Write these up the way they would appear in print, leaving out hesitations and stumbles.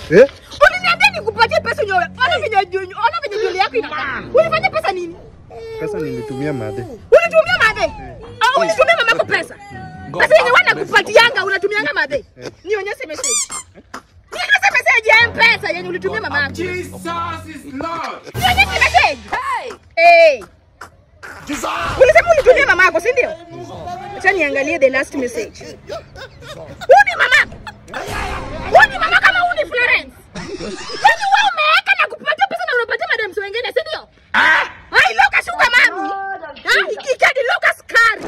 Uliniambia nikupatie pesa nyowe. Ona video yako inakaa. Ulifanya pesa nini? Pesa nilitumia madhe. Ulitumia madhe? Au ulitumia mamako pesa? Pesa yenye wanakupatianga unatumianga madhe. Nionyeshe message. Nionyeshe message ya M-Pesa yenye ulitumia mamako. Jesus is Lord. Nionyeshe message. Hey. Ulisema ulitumia mamako, si ndio? Acha niangalie the last message. Uni mamako. Uni mama kama uni Florence. Yaani wewe umeweka na kupatia pesa na unapatia madam wengine, si ndio? Hai loka shuka mami. Ikikadi loka skari.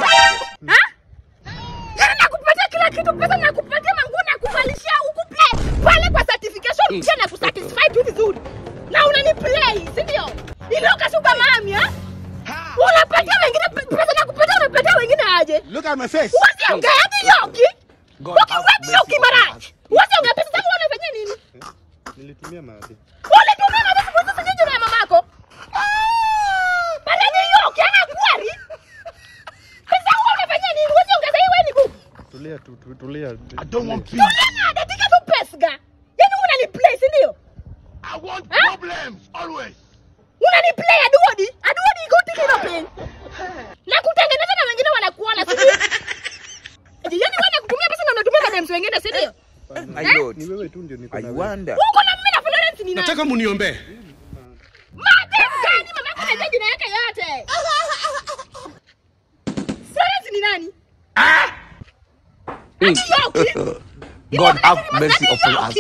Yaani nakupatia kila kitu pesa na kupatia manguo na kuvalishia ukupe. Pale kwa certification pia na kusatisfy tu vizuri. Na unani play, si ndio? Iloka shuka mami, unapatia wengine pesa na kupatia unapatia wengine aje? Look at my face. What's your gadi yoki? What's yoki maraj? What's your pesa zangu unafanya nini? Nilitumia madhe. Ulitumia madhe siku hizo na mamako? Bale ni yoki ana kwari. Pesa zangu unafanya nini? What's your gadi wewe ni bubu? Tulia. I don't want peace. Tulia nataka tu pesa ga. Yaani unani play, si ndio? I want problems always. Unani play aduodi iko tikino pen. Na kutengeneza na wengine wanakuona, si ndio? Yaani wewe kutumia pesa na unatumia madam wengine, si ndio? Ni wewe tu ndio niko na. Uko na mimi na Florence ni nani? Nataka muniombe. Madam gani mamako anajua jina yake yote? Florence ni nani? God have mercy upon us.